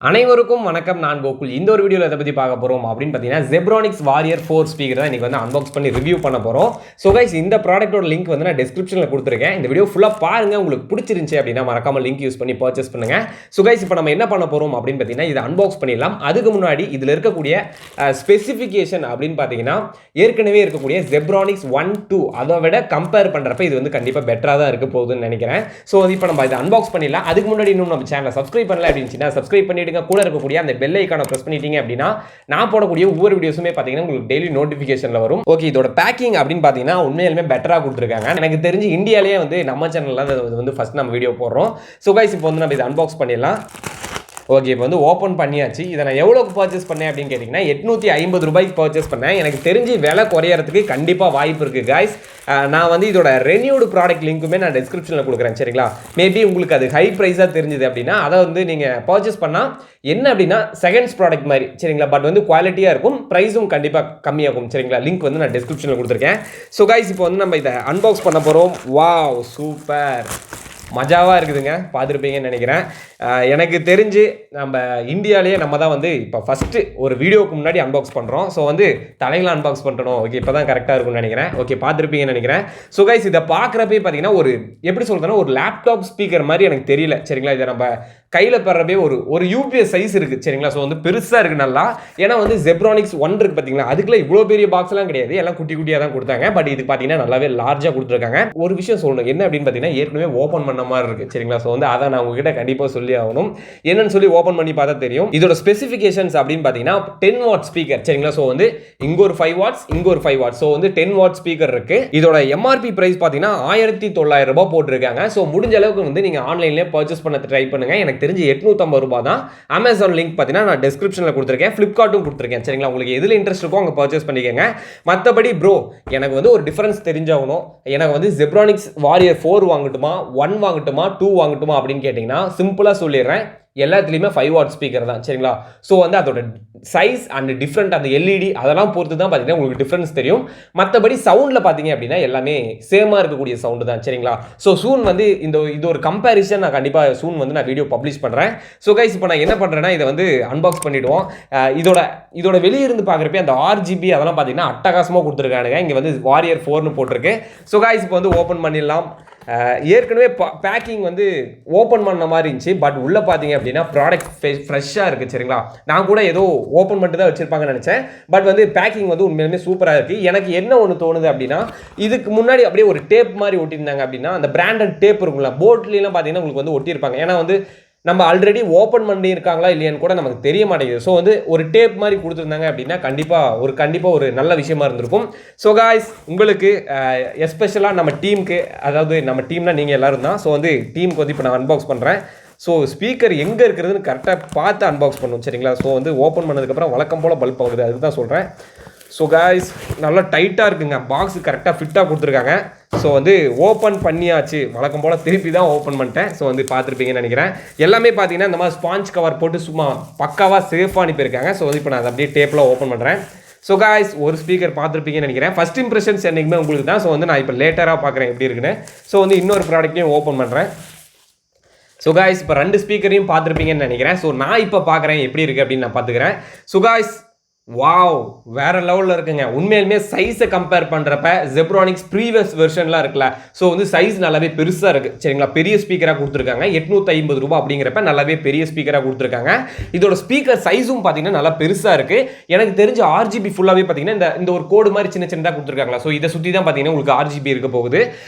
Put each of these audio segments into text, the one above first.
அனைவருக்கும் வணக்கம். நான் கோகுல். இந்த ஒரு வீடியோவில் எதை பற்றி பார்க்க போகிறோம் அப்படின்னு பார்த்தீங்கன்னா Zebronics Warrior 4 ஸ்பீக்கர் தான் இன்றைக்கி வந்து அன்பாக்ஸ் பண்ணி ரிவ்யூ பண்ண போகிறோம். ஸோ கைஸ், இந்த ப்ராடக்ட்டோட லிங்க் வந்து நான் டிஸ்கிரிப்ஷனில் கொடுத்துருக்கேன். இந்த வீடியோ ஃபுல்லாக பாருங்கள். உங்களுக்கு பிடிச்சிருந்துச்சு அப்படின்னா மறக்காமல் லிங்க் யூஸ் பண்ணி பர்ச்சேஸ் பண்ணுங்கள். ஸோ கைஸ், இப்போ நம்ம என்ன பண்ண போகிறோம் அப்படின்னு பார்த்தீங்கன்னா இதை அன்பாக்ஸ் பண்ணிடலாம். அதுக்கு முன்னாடி இதில் இருக்கக்கூடிய ஸ்பெசிஃபிகேஷன் அப்படின்னு பார்த்தீங்கன்னா ஏற்கனவே இருக்கக்கூடிய Zebronics 1, 2 அதை விட கம்பேர் பண்ணுறப்ப இது வந்து கண்டிப்பாக பெட்டராக தான் இருக்க போகுதுன்னு நினைக்கிறேன். ஸோ இப்போ நம்ம இதை அன்பாக்ஸ் பண்ணிடலாம். அதுக்கு முன்னாடி இன்னும் நம்ம சேனலை சப்ஸ்கிரைப் பண்ணல அப்படின்னா சப்ஸ்கிரைப் பண்ணி கூட இருக்கக்கூடிய அந்த பெல் ஐகானை பிரஸ் பண்ணிட்டீங்க அப்படின்னா நான் போடக்கூடிய ஒவ்வொரு வீடியோஸுமே பார்த்தீங்கன்னா உங்களுக்கு டெய்லி நோட்டிஃபிகேஷன்ல வரும். ஓகே, இதோட பேக்கிங் அப்படின்னு பார்த்தீங்கன்னா உண்மையிலுமே பெட்டராக கொடுத்துருக்காங்க. எனக்கு தெரிஞ்சு இந்தியாலேயே வந்து நம்ம சேனலில் வந்து ஃபர்ஸ்ட் நம்ம வீடியோ போடுறோம். ஸோ கைஸ், இப்போ வந்து நம்ம இதை அன்பாக்ஸ் பண்ணிடலாம். ஓகே, இப்போ வந்து ஓப்பன் பண்ணியாச்சு. இதை நான் எவ்வளோக்கு பர்ச்சேஸ் பண்ணேன் அப்படின்னு கேட்டிங்கன்னா 850 ரூபாய்க்கு பர்ச்சேஸ் பண்ணேன். எனக்கு தெரிஞ்சு விலை குறையறதுக்கு கண்டிப்பாக வாய்ப்பு இருக்குது கைஸ். நான் வந்து இதோட ரெனியூடு ப்ராடக்ட் லிங்க்குமே நான் டிஸ்கிரிப்ஷனில் கொடுக்குறேன், சரிங்களா? மேபி உங்களுக்கு அது ஹை ப்ரைஸாக தெரிஞ்சுது அப்படின்னா அதை வந்து நீங்கள் பர்ச்சேஸ் பண்ணால் என்ன அப்படின்னா செகண்ட்ஸ் ப்ராடக்ட் மாதிரி, சரிங்களா? பட் வந்து குவாலிட்டியாக இருக்கும், ப்ரைஸும் கண்டிப்பாக கம்மியாகும், சரிங்களா? லிங்க் வந்து நான் டிஸ்கிரிப்ஷனில் கொடுத்துருக்கேன். ஸோ கைஸ், இப்போ வந்து நம்ம இதை அன்பாக்ஸ் பண்ண போகிறோம். வாவ், சூப்பர், மஜாவாக இருக்குதுங்க. பார்த்துருப்பீங்கன்னு நினைக்கிறேன். எனக்கு தெரிஞ்சு நம்ம இந்தியாவிலேயே நம்ம தான் வந்து இப்போ ஃபஸ்ட்டு ஒரு வீடியோவுக்கு முன்னாடி அன்பாக்ஸ் பண்ணுறோம். ஸோ வந்து தலையில் அன்பாக்ஸ் பண்ணணும். ஓகே, இப்போ தான் கரெக்டாக இருக்கும்னு நினைக்கிறேன். ஓகே, பார்த்துருப்பீங்கன்னு நினைக்கிறேன். ஸோ கைஸ், இதை பார்க்குறப்பே பார்த்தீங்கன்னா ஒரு எப்படி சொல்கிறதுனா ஒரு லேப்டாப் ஸ்பீக்கர் மாதிரி எனக்கு தெரியல, சரிங்களா? இதை நம்ம கையில் பெறவே ஒரு யூபிஎஸ் சைஸ் இருக்குது, சரிங்களா? ஸோ வந்து பெருசாக இருக்குது நல்லா. ஏன்னா வந்து Zebronics 1 இருக்குது பார்த்தீங்களா, அதுக்குள்ள இவ்வளோ பெரிய பாக்ஸ்லாம் கிடையாது, எல்லாம் குட்டி குட்டியாக தான் கொடுத்தாங்க. பட் இது பார்த்தீங்கன்னா நல்லாவே லார்ஜாக கொடுத்துருக்காங்க. ஒரு விஷயம் சொல்லணும், என்ன அப்படின்னு பார்த்தீங்கன்னா ஏற்கனவே ஓப்பன் பண்ண மாதிரி இருக்குது, சரிங்களா? ஸோ வந்து அதை நான் உங்ககிட்ட கண்டிப்பாக சொல்லி ஆகணும். என்னன்னு சொல்லி ஓப்பன் பண்ணி பார்த்தா தெரியும். இதோட ஸ்பெசிஃபிகேஷன்ஸ் அப்படின்னு பார்த்தீங்கன்னா 10 வாட் ஸ்பீக்கர், சரிங்களா? ஸோ வந்து இங்கே ஒரு 5 வாட்ஸ், இங்கே ஒரு 5 வாட்ஸ். ஸோ வந்து 10 வாட் ஸ்பீக்கர் இருக்குது. இதோட எம்ஆர்பி பிரைஸ் பார்த்தீங்கன்னா 1900 ரூபாய் போட்டிருக்காங்க. ஸோ முடிஞ்ச அளவுக்கு வந்து நீங்கள் ஆன்லைன்லேயே பர்ச்சேஸ் பண்ண ட்ரை பண்ணுங்க. எனக்கு தெரிஞ்சு 850 ரூபாய் தான். அமேசான் லிங்க் பார்த்தீங்கன்னா நான் டிஸ்கிரிப்ஷனில் கொடுத்துருக்கேன், ஃப்ளிப்கார்ட்டும் கொடுத்துருக்கேன், சரிங்களா? உங்களுக்கு எதில் இன்ட்ரெஸ்ட் இருக்கோ அங்கே பர்ச்சேஸ் பண்ணிக்கோங்க. மற்றபடி ப்ரோ, எனக்கு வந்து ஒரு டிஃபரன்ஸ் தெரிஞ்சாகணும். எனக்கு வந்து Zebronics Warrior 4 வாங்கட்டுமா, 1 வாங்கட்டுமா, 2 வாங்கட்டுமா அப்படின்னு கேட்டிங்கன்னா சிம்பிளாக சொல்லிடுறேன், எல்லாத்துலேயுமே 5 வாட் ஸ்பீக்கர் தான், சரிங்களா? ஸோ வந்து அதோட சைஸ் அண்ட் டிஃப்ரெண்ட் அந்த எல்இடி அதெல்லாம் பொறுத்து தான் பார்த்தீங்கன்னா உங்களுக்கு டிஃப்ரென்ஸ் தெரியும். மற்றபடி சவுண்டில் பார்த்தீங்க அப்படின்னா எல்லாமே சேமாக இருக்கக்கூடிய சவுண்டு தான், சரிங்களா? ஸோ சூன் வந்து இது ஒரு கம்பேரிசன் நான் கண்டிப்பாக சூன் வந்து நான் வீடியோ பப்ளிஷ் பண்ணுறேன். ஸோ கைஸ், இப்போ நான் என்ன பண்ணுறேன்னா இதை வந்து அன்பாக்ஸ் பண்ணிவிடுவோம். இதோட வெளியே இருந்து பார்க்குறப்ப அந்த RGB அதெல்லாம் பார்த்தீங்கன்னா அட்டகாசமாக கொடுத்துருக்கானுங்க. இங்கே வந்து Warrior 4னு போட்டிருக்கு. ஸோ கைஸ், இப்போ வந்து ஓப்பன் பண்ணிடலாம். ஏற்கனவே பேக்கிங் வந்து ஓப்பன் பண்ண மாதிரி இருந்துச்சு, பட் உள்ளே பார்த்தீங்க அப்படின்னா ப்ராடக்ட் ஃப்ரெஷ்ஷாக இருக்குது, சரிங்களா? நான் கூட ஏதோ ஓப்பன் பண்ணிட்டு தான் வச்சுருப்பாங்கன்னு நினச்சேன். பட் வந்து பேக்கிங் வந்து உண்மையிலுமே சூப்பராக இருக்குது. எனக்கு என்ன ஒன்று தோணுது அப்படின்னா இதுக்கு முன்னாடி அப்படியே ஒரு டேப் மாதிரி ஒட்டியிருந்தாங்க அப்படின்னா அந்த பிராண்டட் டேப் இருக்குங்களா, போர்ட்லாம் பார்த்தீங்கன்னா உங்களுக்கு வந்து ஒட்டியிருப்பாங்க. ஏன்னா வந்து நம்ம ஆல்ரெடி ஓப்பன் பண்ணி இருக்காங்களா இல்லையான்னு கூட நமக்கு தெரிய மாட்டேங்குது. ஸோ வந்து ஒரு டேப் மாதிரி கொடுத்துருந்தாங்க அப்படின்னா கண்டிப்பாக ஒரு நல்ல விஷயமா இருந்திருக்கும். ஸோ காய்ஸ், உங்களுக்கு எஸ்பெஷலாக நம்ம டீமுக்கு, அதாவது நம்ம டீம்னா நீங்கள் எல்லாரும் தான். ஸோ வந்து டீமுக்கு வந்து இப்போ நான் அன்பாக்ஸ் பண்ணுறேன். ஸோ ஸ்பீக்கர் எங்கே இருக்கிறதுன்னு கரெக்டாக பார்த்து அன்பாக்ஸ் பண்ணணும், சரிங்களா? ஸோ வந்து ஓப்பன் பண்ணதுக்கப்புறம் வழக்கம் போல் பல்ப் ஆகுது, அதுக்கு தான் சொல்கிறேன். ஸோ காய்ஸ், நல்லா டைட்டாக இருக்குங்க, பாக்ஸு கரெக்டாக ஃபிட்டாக கொடுத்துருக்காங்க. ஸோ வந்து ஓப்பன் பண்ணியாச்சு, வழக்கம் போல் திருப்பி தான் ஓப்பன் பண்ணிட்டேன். ஸோ வந்து பார்த்துருப்பீங்கன்னு நினைக்கிறேன். எல்லாமே பார்த்தீங்கன்னா இந்த மாதிரி ஸ்பாஞ்ச் கவர் போட்டு சும்மா பக்காவாக சேஃபாக அனுப்பியிருக்காங்க. ஸோ வந்து இப்போ நான் அதை அப்படியே டேப்பில் ஓப்பன் பண்ணுறேன். ஸோ காய்ஸ், ஒரு ஸ்பீக்கர் பார்த்துருப்பீங்கன்னு நினைக்கிறேன். ஃபஸ்ட் இம்ப்ரெஷன்ஸ் என்றைக்குமே உங்களுக்கு தான். ஸோ வந்து நான் இப்போ லேட்டராக பார்க்குறேன் எப்படி இருக்குன்னு. ஸோ வந்து இன்னொரு ப்ராடக்ட்டையும் ஓப்பன் பண்ணுறேன். ஸோ காய்ஸ், இப்போ 2 ஸ்பீக்கரையும் பார்த்துருப்பீங்கன்னு நினைக்கிறேன். ஸோ நான் இப்போ பார்க்குறேன் எப்படி இருக்குது அப்படின்னு நான் பார்த்துக்கிறேன். ஸோ காய்ஸ், வாவ், வேற லெவலில் இருக்குங்க. உண்மையிலுமே சைஸை கம்பேர் பண்ணுறப்ப Zebronics ப்ரீவியஸ் வெர்ஷன்லாம் இருக்குல்ல, ஸோ வந்து சைஸ் நல்லாவே பெருசாக இருக்குது, சரிங்களா? பெரிய ஸ்பீக்கராக கொடுத்துருக்காங்க. 850 ரூபாய் அப்படிங்கிறப்ப நல்லாவே பெரிய ஸ்பீக்கராக கொடுத்துருக்காங்க. இதோட ஸ்பீக்கர் சைஸும் பார்த்தீங்கன்னா நல்லா பெருசாக இருக்குது. எனக்கு தெரிஞ்ச RGB ஃபுல்லாகவே பார்த்தீங்கன்னா இந்த ஒரு கோடு மாதிரி சின்ன சின்னதாக கொடுத்துருக்காங்களா. ஸோ இதை சுற்றி தான் பார்த்தீங்கன்னா உங்களுக்கு RGB இருக்க போகுது.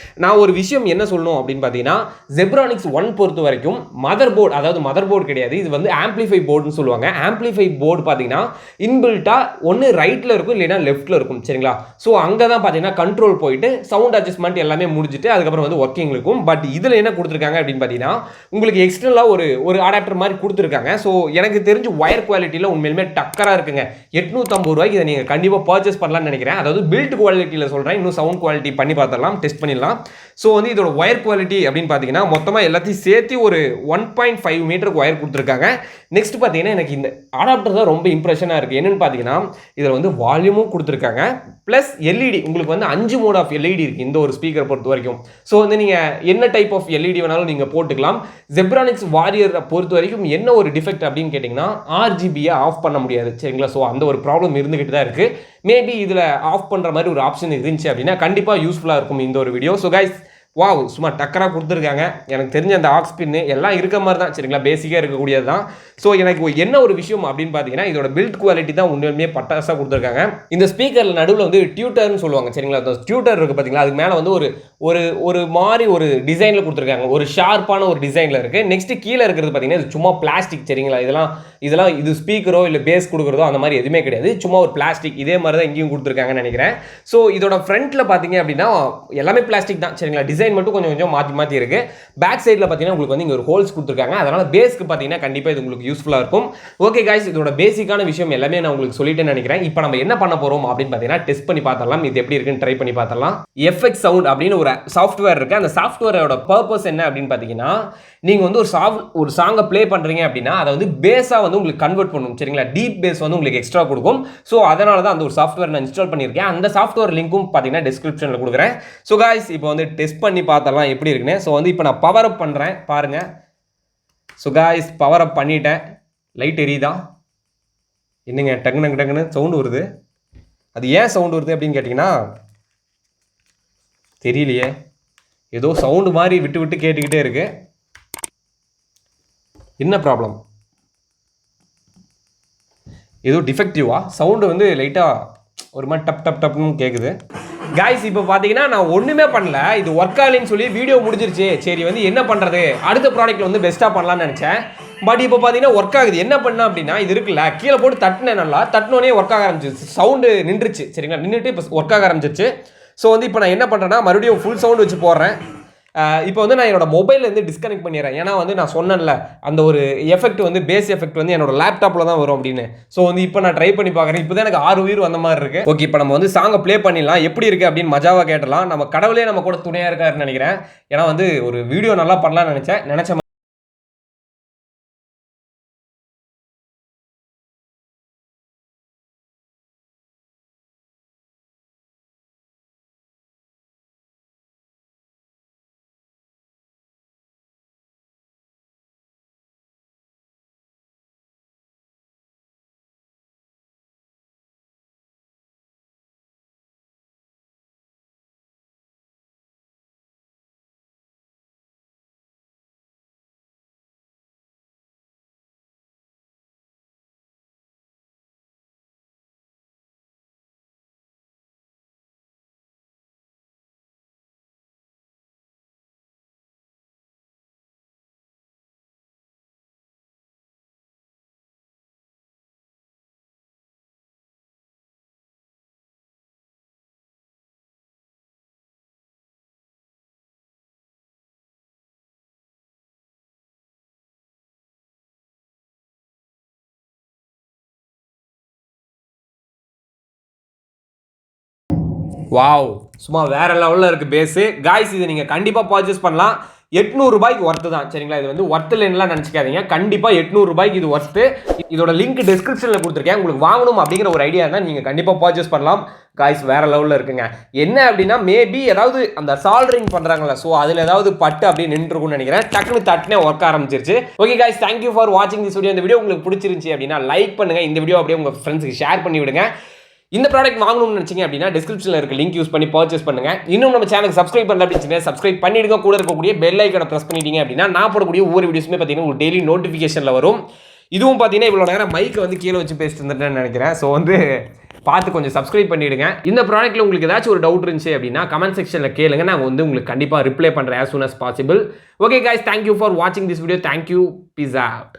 நான் ஒரு விஷயம் என்ன சொல்லணும் அப்படின்னு பார்த்தீங்கன்னா Zebronics 1 பொறுத்த வரைக்கும் மதர் போர்டு, அதாவது மதர் போர்டு கிடையாது, இது வந்து ஆம்பிளிஃபை போர்டுன்னு சொல்லுவாங்க. ஆம்பிளிஃபை போர்டு பார்த்தீங்கன்னா இன்பில்ட் ஒன்று ரைட்டில் இருக்கும் இல்லைன்னா லெஃப்ட்டில் இருக்கும், சரிங்களா? ஸோ அங்கே தான் பார்த்தீங்கன்னா கண்ட்ரோல் போயிட்டு சவுண்ட் அட்ஜஸ்ட்மெண்ட் எல்லாமே முடிஞ்சிட்டு அதுக்கப்புறம் வந்து ஒர்க்கிங் இருக்கும். பட் இதில் என்ன கொடுத்துருக்காங்க அப்படின்னு பார்த்தீங்கன்னா உங்களுக்கு எக்ஸ்டர்னலாக ஒரு அடாப்டர் மாதிரி கொடுத்துருக்காங்க. ஸோ எனக்கு தெரிஞ்சு ஒயர் குவாலிட்டியில் உண்மையிலுமே டக்கராக இருக்குங்க. 850 ரூபாய்க்கு இதை நீங்கள் கண்டிப்பாக பர்ச்சேஸ் பண்ணலாம்னு நினைக்கிறேன். அதாவது பில்ட் குவாலிட்டியில் சொல்கிறேன், இன்னும் சவுண்ட் குவாலிட்டி பண்ணி பார்த்துடலாம், டெஸ்ட் பண்ணிடலாம். ஸோ வந்து இதோட ஒயர் குவாலிட்டி அப்படின்னு பார்த்தீங்கன்னா மொத்தமாக எல்லாத்தையும் சேர்த்து ஒரு 1.5 மீட்டருக்கு ஒயர் கொடுத்துருக்காங்க. நெக்ஸ்ட் பார்த்தீங்கன்னா எனக்கு இந்த அடாப்டர் தான் ரொம்ப இம்ப்ரெஷனாக இருக்குது. என்னென்னு பார்த்தீங்கன்னா இதில் வந்து வால்யூமும் கொடுத்துருக்காங்க, ப்ளஸ் எல்இடி உங்களுக்கு வந்து 5 மோட் ஆஃப் எல்இடி இருக்குது இந்த ஒரு ஸ்பீக்கரை பொறுத்த வரைக்கும். ஸோ வந்து நீங்கள் என்ன டைப் ஆஃப் எல்இடி வேணாலும் நீங்கள் போட்டுக்கலாம். Zebronics Warrior பொறுத்த வரைக்கும் என்ன ஒரு டிஃபெக்ட் அப்படின்னு கேட்டிங்கன்னா RGBயை ஆஃப் பண்ண முடியாது சரிங்களா. ஸோ அந்த ஒரு ப்ராப்ளம் இருந்துகிட்டு தான் இருக்குது. மேபி இதில் ஆஃப் பண்ணுற மாதிரி ஒரு ஆப்ஷன் இருந்துச்சு அப்படின்னா கண்டிப்பாக யூஸ்ஃபுல்லாக இருக்கும் இந்த ஒரு வீடியோ. ஸோ கைஸ் வாவ் சும்மா டக்கராக கொடுத்துருக்காங்க. எனக்கு தெரிஞ்ச அந்த ஆக்ஸ் பின்னு எல்லாம் இருக்க மாதிரி தான் சரிங்களா, பேசிக்காக இருக்கக்கூடியது தான். ஸோ எனக்கு என்ன ஒரு விஷயம் அப்படின்னு பார்த்தீங்கன்னா இதோட பில்ட் குவாலிட்டி தான் உண்மையுமே பட்டாசாக கொடுத்துருக்காங்க. இந்த ஸ்பீக்கரில் நடுவில் வந்து டியூட்டர்னு சொல்லுவாங்க சரிங்களா. அந்த டியூட்டர் இருக்குது பார்த்தீங்களா, அதுக்கு மேலே வந்து ஒரு மாதிரி ஒரு டிசைனில் கொடுத்துருக்காங்க, ஒரு ஷார்ப்பான ஒரு டிசைனில் இருக்குது. நெக்ஸ்ட் கீழே இருக்கிறது பார்த்தீங்கன்னா இது சும்மா பிளாஸ்டிக் சரிங்களா. இதெல்லாம் இது ஸ்பீக்கரோ இல்லை பேஸ் கொடுக்குறதோ அந்த மாதிரி எதுவுமே கிடையாது, சும்மா ஒரு பிளாஸ்டிக். இதே மாதிரி தான் இங்கேயும் கொடுத்துருக்காங்கன்னு நினைக்கிறேன். ஸோ இதோட ஃப்ரண்ட்டில் பார்த்தீங்க அப்படின்னா எல்லாமே பிளாஸ்டிக் தான் சரிங்களா. டிசைன் மட்டும் கொஞ்சம் மாற்றி இருக்கு. பேக் சைடில் பார்த்தீங்கன்னா உங்களுக்கு வந்து இங்கே ஒரு ஹோல்ஸ் கொடுத்துருக்காங்க, அதனால பேஸ்க்கு பார்த்தீங்கன்னா கண்டிப்பாக இது உங்களுக்கு யூஸ்ஃபுல்லாக இருக்கும். ஓகே கைஸ், இதோட பேசிக்கான விஷயம் எல்லாமே நான் உங்களுக்கு சொல்லிட்டேன்னு நினைக்கிறேன். இப்போ நம்ம என்ன பண்ண போகிறோம் அப்படின்னு பார்த்தீங்கன்னா டெஸ்ட் பண்ணி பார்த்தலாம், இது எப்படி இருக்குன்னு ட்ரை பண்ணி பார்த்தலாம். எஃப்எக்ஸ் சவுண்ட் அப்படின்னு ஒரு சாஃப்ட்வேர் இருக்கு. அந்த சாஃப்ட்வேரோட பர்பஸ் என்ன அப்படின்னு பார்த்தீங்கன்னா நீங்கள் வந்து ஒரு சாங்கை ப்ளே பண்ணுறீங்க அப்படின்னா அதை வந்து பேஸாக வந்து உங்களுக்கு கன்வெர்ட் பண்ணும் சரிங்களா. டீப் பேஸ் வந்து உங்களுக்கு எக்ஸ்ட்ரா கொடுக்கும். ஸோ அதனால தான் அந்த ஒரு சாஃப்ட்வேர் நான் இன்ஸ்டால் பண்ணியிருக்கேன். அந்த சாஃப்ட்வேர் லிங்க்கும் பார்த்தீங்கன்னா டிஸ்கிரிப்ஷனில் கொடுக்குறேன். ஸோ கைஸ் இப்போ வந்து டெஸ்ட் பண்ணி பார்த்தலாம் எப்படி இருக்குன்னு. ஸோ வந்து இப்போ நான் பவர் அப் பண்ணுறேன் பாருங்கள். ஸோ கைஸ் பவர் அப் பண்ணிட்டேன். லைட் எரியுதா என்னங்க, டக்குன்னு சவுண்டு வருது. அது ஏன் சவுண்டு வருது அப்படின்னு கேட்டிங்கன்னா தெரியலையே, ஏதோ சவுண்டு மாதிரி விட்டு கேட்டுக்கிட்டே இருக்கு. என்ன ப்ராப்ளம், ஏதோ டிஃபெக்டிவா சவுண்டு வந்து லைட்டாக ஒரு மாதிரி டப்னு கேட்குது. கைஸ் இப்போ பார்த்தீங்கன்னா நான் ஒன்றுமே பண்ணல, இது ஒர்க் ஆகலைன்னு சொல்லி வீடியோ முடிஞ்சிருச்சு. சரி வந்து என்ன பண்ணுறது, அடுத்த ப்ராடக்ட்டில் வந்து பெஸ்ட்டாக பண்ணலான்னு நினச்சேன். பட் இப்போ பார்த்தீங்கன்னா ஒர்க் ஆகுது. என்ன பண்ணேன் அப்படின்னா இது இருக்குல்ல, கீழே போட்டு தட்டினேன், நல்லா தட்டினோடனே ஒர்க் ஆக ஆரம்பிச்சிருச்சு. சவுண்டு நின்றுச்சு சரிங்களா, நின்றுட்டு இப்போ ஒர்க் ஆக ஆரம்பிச்சிருச்சு. ஸோ வந்து இப்போ நான் என்ன பண்ணுறேன்னா மறுபடியும் ஃபுல் சவுண்டு வச்சு போடுறேன். இப்போ வந்து நான் என்னோட மொபைல்லேருந்து டிஸ்கனெக்ட் பண்ணிடுறேன். ஏன்னா வந்து நான் சொன்னேன்ல அந்த ஒரு எஃபெக்ட் வந்து பேஸ் எஃபெக்ட் வந்து என்னோட லேப்டாப்பில் தான் வரும் அப்படின்னு. ஸோ வந்து இப்போ நான் ட்ரை பண்ணி பார்க்குறேன். இப்போ தான் எனக்கு 6 உயிர் வந்த மாதிரி இருக்குது. ஓகே இப்போ நம்ம வந்து சாங்கை ப்ளே பண்ணிடலாம், எப்படி இருக்குது அப்படின்னு மஜாவாக கேட்டலாம். நம்ம கடவுளே நம்ம கூட துணையாக இருக்காருன்னு நினைக்கிறேன். ஏன்னா வந்து ஒரு வீடியோ நல்லா பண்ணலாம்னு நினச்ச வாவ் சும்மா வேற லெவலில் இருக்குது பேஸு. காய்ஸ் இதை நீங்கள் கண்டிப்பாக பர்ச்சேஸ் பண்ணலாம். 800 ரூபாய்க்கு ஒர்த்து தான் சரிங்களா. இது வந்து ஒர்த்து இல்லைன்னுலாம் நினச்சிக்காதீங்க, கண்டிப்பாக 800 ரூபாய்க்கு இது ஒர்த்து. இதோட லிங்க் டிஸ்கிரிப்ஷனில் கொடுத்துருக்கேன். உங்களுக்கு வாங்கணும் அப்படிங்கிற ஒரு ஐடியா இருந்தால் நீங்கள் கண்டிப்பாக பர்ச்சேஸ் பண்ணலாம். காய்ஸ் வேற லெவலில் இருக்குங்க. என்ன அப்படின்னா மேபி ஏதாவது அந்த சால்டரிங் பண்ணுறாங்களா, ஸோ அதில் ஏதாவது பட்டு அப்படியே நின்றுருக்கும்னு நினைக்கிறேன். டக்குனு தட்டுனே ஒர்க் ஆரம்பிச்சிருச்சு. ஓகே காய்ஸ், தேங்க்யூ ஃபார் வாட்சிங் திஸ் வீடியோ. இந்த வீடியோ உங்களுக்கு பிடிச்சிருந்துச்சி அப்படின்னா லைக் பண்ணுங்கள், இந்த வீடியோ அப்படியே உங்கள் ஃப்ரெண்ட்ஸுக்கு ஷேர் பண்ணி விடுங்க. இந்த ப்ராடக்ட் வாங்கணும்னு நினைச்சீங்க அப்படின்னா டிஸ்கிரிப்ஷனில் இருக்க லிங்க் யூஸ் பண்ணி பர்ச்சேஸ் பண்ணுங்க. இன்னும் நம்ம சேனலுக்கு சப்ஸ்கிரைப் பண்ணல அப்படின்னு சப்ஸ்கிரைப் பண்ணிடுங்க. கூட இருக்கக்கூடிய பெல் ஐக்கனை ப்ரெஸ் பண்ணிட்டீங்க அப்படின்னா நான் போடக்கூடிய ஒவ்வொரு வீடியோஸுமே பார்த்தீங்கன்னா உங்களுக்கு டெய்லி நோட்டிஃபிகேஷனில் வரும். இதுவும் பார்த்தீங்கன்னா இவ்வளோ நேரம் மைக்கை வந்து கீழே வச்சு பேசிட்டு இருந்துட்டேன்னு நினைக்கிறேன். ஸோ வந்து பார்த்து கொஞ்சம் சப்ஸ்கிரைப் பண்ணிவிடுங்க. இந்த ப்ராடக்ட்டில் உங்களுக்கு ஏதாச்சும் ஒரு டவுட் இருந்துச்சு அப்படின்னா கமெண்ட் செக்ஷனில் கேளுங்க, நான் வந்து உங்களுக்கு கண்டிப்பாக ரிப்ளை பண்ணுறேன் as soon as possible. Okay guys, thank you for watching this video. Thank you. Peace out.